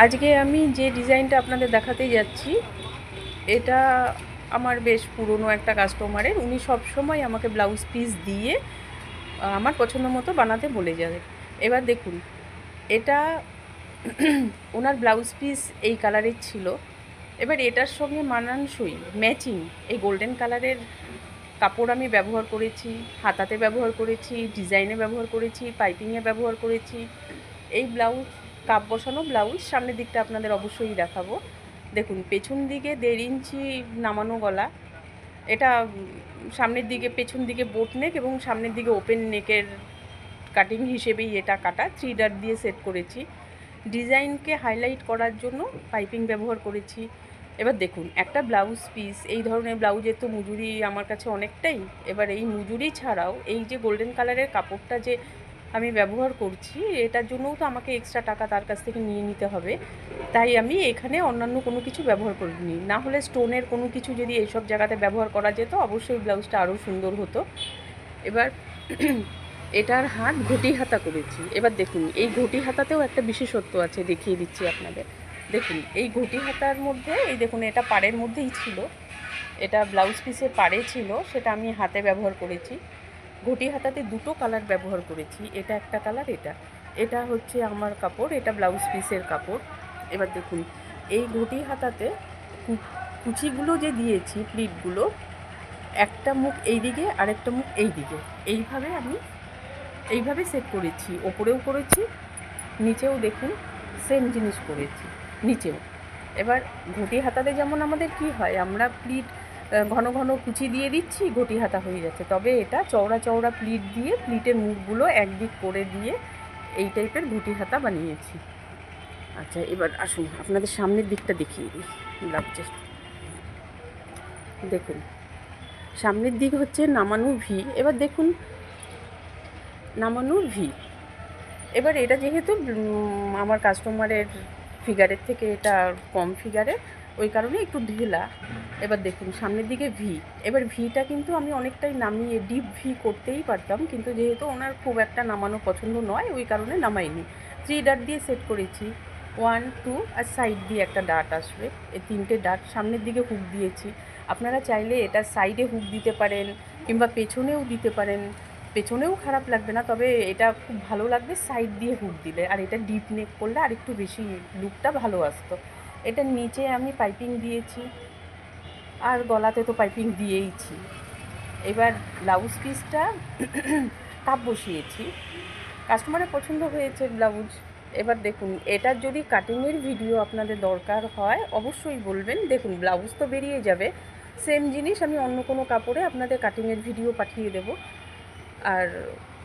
আজকে আমি যে ডিজাইনটা আপনাদের দেখাতে যাচ্ছি এটা আমার বেশ পুরনো একটা কাস্টমারের। উনি সবসময় আমাকে ব্লাউজ পিস দিয়ে আমার পছন্দ মতো বানাতে বলে যায়। এবার দেখুন, এটা ওনার ব্লাউজ পিস এই কালারের ছিল। এবার এটার সঙ্গে মানানসই ম্যাচিং এই গোল্ডেন কালারের কাপড় আমি ব্যবহার করেছি, হাতাতে ব্যবহার করেছি, ডিজাইনে ব্যবহার করেছি, পাইপিংয়ে ব্যবহার করেছি। এই ব্লাউজ কাপ বসানো ব্লাউজ, সামনের দিকটা আপনাদের অবশ্যই দেখাবো। দেখুন, পেছন দিকে 1.5 ইঞ্চি নামানো গলা, এটা সামনের দিকে, পেছন দিকে বোট নেক এবং সামনের দিকে ওপেন নেকের কাটিং হিসেবেই এটা কাটা। 3 ডাট দিয়ে সেট করেছি। ডিজাইনকে হাইলাইট করার জন্য পাইপিং ব্যবহার করেছি। এবার দেখুন, একটা ব্লাউজ পিস, এই ধরনের ব্লাউজের তো মজুরি আমার কাছে অনেকটাই। এবার এই মজুরি ছাড়াও এই যে গোল্ডেন কালারের কাপড়টা যে আমি ব্যবহার করছি, এটার জন্যও তো আমাকে এক্সট্রা টাকা তার কাছ থেকে নিয়ে নিতে হবে। তাই আমি এখানে অন্যান্য কোনো কিছু ব্যবহার করিনি। না হলে স্টোনের কোনো কিছু যদি এইসব জায়গাতে ব্যবহার করা যেত, অবশ্যই ব্লাউজটা আরও সুন্দর হতো। এবার এটার হাত ঘটি হাতা করেছি। এবার দেখুন, এই ঘটি হাতাতেও একটা বিশেষত্ব আছে, দেখিয়ে দিচ্ছি আপনাদের। দেখুন, এই ঘটি হাতার মধ্যে, এই দেখুন, এটা পাড়ের মধ্যেই ছিল, এটা ব্লাউজ পিসের পাড়ে ছিল, সেটা আমি হাতে ব্যবহার করেছি। ঘটি হাতাতে দুটো কালার ব্যবহার করেছি, এটা একটা কালার, এটা হচ্ছে আমার কাপড়, এটা ব্লাউজ পিসের কাপড়। এবার দেখুন, এই ঘটি হাতাতে কুচিগুলো যে দিয়েছি, প্লিটগুলো, একটা মুখ এই দিকে আরেকটা মুখ এই দিকে, এইভাবে সেট করেছি। ওপরেও করেছি, নিচেও দেখুন সেম জিনিস করেছি, নিচেও। এবার ঘটি হাতাতে যেমন আমাদের কি হয়, আমরা প্লিট ঘন ঘন কুচি দিয়ে দিচ্ছি, ঘটি হাতা হয়ে যাচ্ছে। তবে এটা চওড়া চওড়া প্লিট দিয়ে, প্লিটের মুখগুলো একদিক করে দিয়ে এই টাইপের ঘটি হাতা বানিয়েছি। আচ্ছা, এবার আসুন আপনাদের সামনের দিকটা দেখিয়ে দিই ব্লাউজের। দেখুন, সামনের দিক হচ্ছে নামানো ভি। এবার দেখুন, নামানো ভি। এবার এটা যেহেতু আমার কাস্টমারের ফিগারের থেকে এটা কম ফিগারের, ওই কারণে একটু ঢিলা। এবার দেখুন, সামনের দিকে ভি। এবার ভিটা কিন্তু আমি অনেকটাই নামিয়ে ডিপ ভি করতেই পারতাম, কিন্তু যেহেতু ওনার খুব একটা নামানো পছন্দ নয়, ওই কারণে নামাইনি। 3 ডাট দিয়ে সেট করেছি, 1 2 আর সাইড দিয়ে একটা ডাট আসবে। এই 3টে ডাট সামনের দিকে হুক দিয়েছি। আপনারা চাইলে এটা সাইডে হুক দিতে পারেন, কিংবা পেছনেও দিতে পারেন। পেছনেও খারাপ লাগবে না, তবে এটা খুব ভালো লাগবে সাইড দিয়ে হুক দিলে। আর এটা ডিপ নেক করলে আর একটু বেশি লুকটা ভালো আসতো। এটার নিচে আমি পাইপিং দিয়েছি, আর গলাতে তো পাইপিং দিয়েইছি। এবার ব্লাউজ পিসটা তাপ বসিয়েছি, কাস্টমারের পছন্দ হয়েছে ব্লাউজ। এবার দেখুন, এটার যদি কাটিংয়ের ভিডিও আপনাদের দরকার হয় অবশ্যই বলবেন। দেখুন, ব্লাউজ তো বেরিয়ে যাবে, সেম জিনিস আমি অন্য কোনো কাপড়ে আপনাদের কাটিংয়ের ভিডিও পাঠিয়ে দেব। আর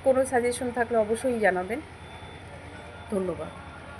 কোনো সাজেশন থাকলে অবশ্যই জানাবেন। ধন্যবাদ।